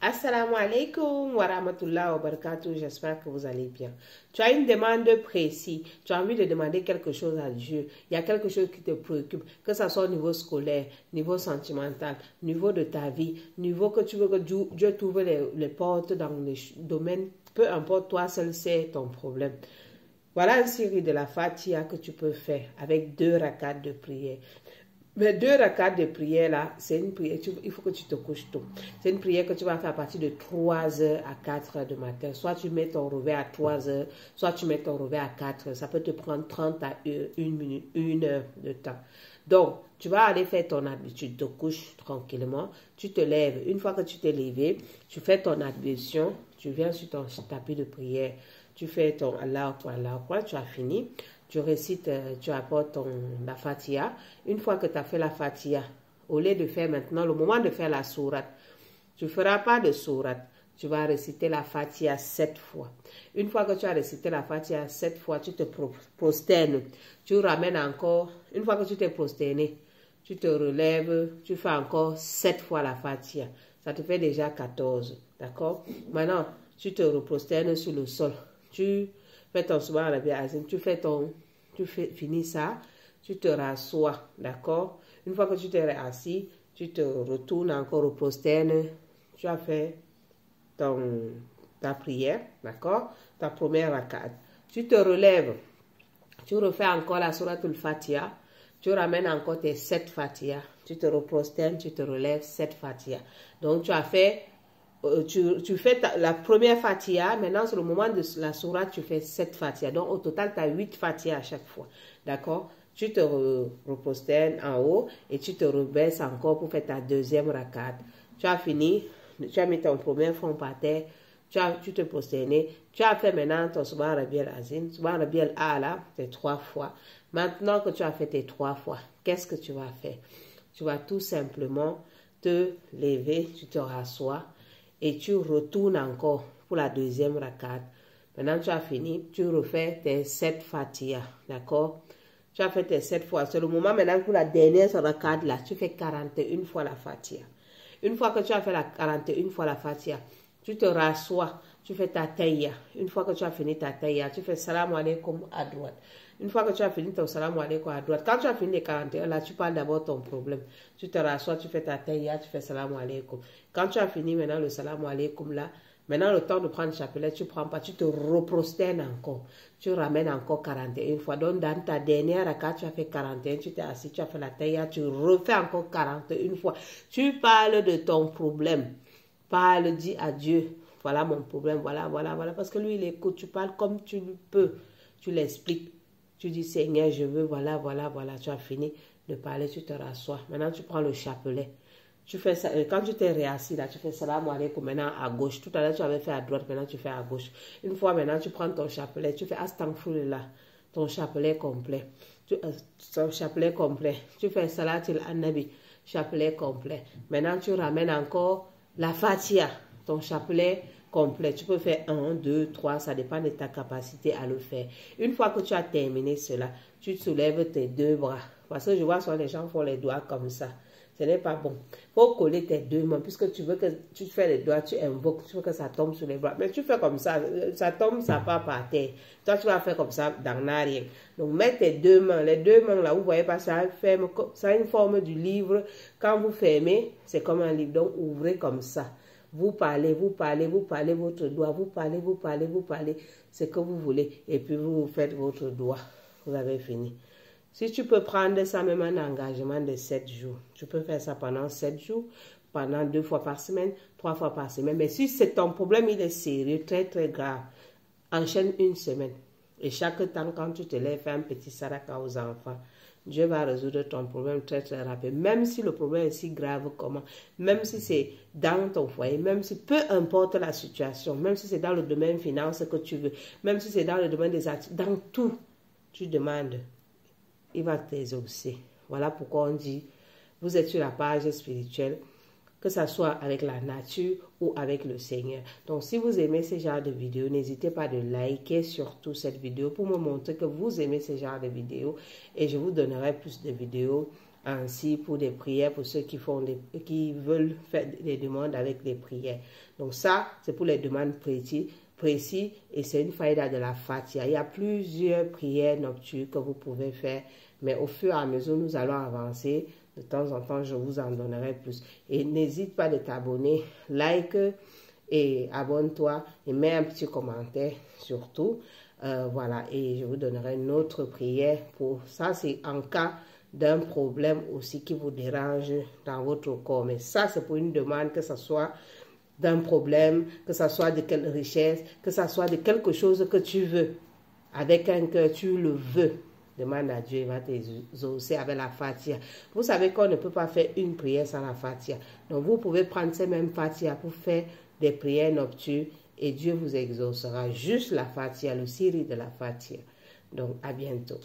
Assalamu alaikum wa rahmatullah wa barakatuh. J'espère que vous allez bien. Tu as une demande précise. Tu as envie de demander quelque chose à Dieu. Il y a quelque chose qui te préoccupe, que ce soit au niveau scolaire, niveau sentimental, niveau de ta vie, niveau que tu veux que Dieu t'ouvre les portes dans les domaines. Peu importe, toi seul sais ton problème. Voilà une série de la Fatiha que tu peux faire avec 2 rakats de prière. Mais 2 rakats de prière là, c'est une prière, il faut que tu te couches tôt. C'est une prière que tu vas faire à partir de 3h à 4h du matin. Soit tu mets ton réveil à 3h, soit tu mets ton réveil à 4h. Ça peut te prendre 30 à 1 heure de temps. Donc, tu vas aller faire ton habitude, tu te couches tranquillement, tu te lèves. Une fois que tu t'es levé, tu fais ton ablution, tu viens sur ton tapis de prière, tu fais ton Allah, tu as fini. Tu récites, tu apportes la Fatiha. Une fois que tu as fait la Fatiha, au lieu de faire maintenant, le moment de faire la sourate, tu ne feras pas de sourate. Tu vas réciter la Fatiha 7 fois. Une fois que tu as récité la Fatiha 7 fois, tu te prosternes. Tu ramènes encore, une fois que tu t'es prosterné, tu te relèves, tu fais encore 7 fois la Fatiha. Ça te fait déjà 14. D'accord? Maintenant, tu te reprosternes sur le sol. Tu fais ton subhan rabbi azim, tu finis ça, tu te rassois, d'accord? Une fois que tu t'es assis, tu te retournes encore au prosterne, tu as fait ta prière, d'accord? Ta première rakat. Tu te relèves, tu refais encore la suratul Fatiha, tu ramènes encore tes 7 Fatiha, tu te reprosternes, tu te relèves 7 Fatiha. Donc tu as fait tu fais la première Fatiha, maintenant c'est le moment de la sourate, tu fais 7 Fatiha. Donc au total, tu as 8 Fatiha à chaque fois. D'accord? Tu te reposternes en haut et tu te rebaisses encore pour faire ta deuxième rakat. Tu as fini, tu as mis ton premier front par terre, tu te prosternes. Tu as fait maintenant ton Subhan Rabbiyal Azim, Subhan Rabbiyal A'la, c'est 3 fois. Maintenant que tu as fait tes 3 fois, qu'est-ce que tu vas faire? Tu vas tout simplement te lever, tu te rassois. Et tu retournes encore pour la deuxième rakat. Maintenant, tu as fini. Tu refais tes 7 Fatiha. D'accord? Tu as fait tes 7 fois. C'est le moment maintenant pour la dernière rakat là. Tu fais 41 fois la Fatiha. Une fois que tu as fait la 41 fois la Fatiha, tu te rassois. Tu fais ta taïya. Une fois que tu as fini ta taïya, tu fais salam alaikum à droite. Une fois que tu as fini ton salam alaikum à droite, quand tu as fini les 41, là, tu parles d'abord ton problème. Tu te rassois, tu fais ta taïya, tu fais salam alaikum. Quand tu as fini maintenant le salam alaikum là, maintenant le temps de prendre le chapelet, tu ne prends pas, tu te reprosternes encore. Tu ramènes encore 41 fois. Donc dans ta dernière rakat, tu as fait 41, tu t'es assis, tu as fait la taïya, tu refais encore 41 fois. Tu parles de ton problème. Parle, dis à Dieu. Voilà mon problème, voilà. Parce que lui, il écoute. Tu parles comme tu peux. Tu l'expliques. Tu dis, Seigneur, je veux, voilà. Tu as fini de parler, tu te rassois. Maintenant, tu prends le chapelet. Tu fais ça. Quand tu t'es réassis, là, tu fais salam alaikum maintenant à gauche. Tout à l'heure, tu avais fait à droite, maintenant, tu fais à gauche. Une fois, maintenant, tu prends ton chapelet. Tu fais astaghfirullah, ton chapelet complet. Ton chapelet complet. Tu fais salatil an-nabi, chapelet complet. Maintenant, tu ramènes encore la Fatiha, ton chapelet complet. Tu peux faire 1, 2, 3, ça dépend de ta capacité à le faire. Une fois que tu as terminé cela, tu soulèves tes 2 bras. Parce que je vois souvent les gens font les doigts comme ça. Ce n'est pas bon. Il faut coller tes 2 mains. Puisque tu veux que tu fais les doigts, tu invoques, tu veux que ça tombe sur les bras. Mais tu fais comme ça tombe, ça part par terre. Toi, tu vas faire comme ça dans l'arrière. Donc, mets tes 2 mains. Les 2 mains là, vous voyez pas, ça a une forme du livre. Quand vous fermez, c'est comme un livre. Donc, ouvrez comme ça. Vous parlez votre doigt. Vous parlez ce que vous voulez. Et puis, vous faites votre doigt. Vous avez fini. Si tu peux prendre ça même un engagement de 7 jours, tu peux faire ça pendant 7 jours, pendant 2 fois par semaine, 3 fois par semaine. Mais si c'est ton problème, il est sérieux, très grave, enchaîne 1 semaine. Et chaque temps, quand tu te lèves, fais un petit saraka aux enfants. Dieu va résoudre ton problème très rapide. Même si le problème est si grave comment, même si c'est dans ton foyer, même si peu importe la situation, même si c'est dans le domaine finance que tu veux, même si c'est dans le domaine des actes, dans tout, tu demandes. Il va t'exaucer. Voilà pourquoi on dit, vous êtes sur la page spirituelle, que ce soit avec la nature ou avec le Seigneur. Donc, si vous aimez ce genre de vidéos, n'hésitez pas de liker surtout cette vidéo pour me montrer que vous aimez ce genre de vidéos et je vous donnerai plus de vidéos ainsi pour des prières, pour ceux qui veulent faire des demandes avec des prières. Donc ça, c'est pour les demandes précises et c'est une faïda de la Fatiha. Il y a plusieurs prières nocturnes que vous pouvez faire, mais au fur et à mesure, nous allons avancer. De temps en temps, je vous en donnerai plus. Et n'hésite pas de t'abonner, like et abonne-toi et mets un petit commentaire surtout. Voilà, et je vous donnerai une autre prière pour ça. C'est en cas d'un problème aussi qui vous dérange dans votre corps. Mais ça, c'est pour une demande, que ce soit d'un problème, que ce soit de quelle richesse, que ce soit de quelque chose que tu veux. Avec un cœur, tu le veux. Demande à Dieu, il va t'exaucer avec la Fatiha. Vous savez qu'on ne peut pas faire une prière sans la Fatiha. Donc, vous pouvez prendre ces mêmes Fatiha pour faire des prières nocturnes et Dieu vous exaucera. Juste la Fatiha, le siri de la Fatiha. Donc, à bientôt.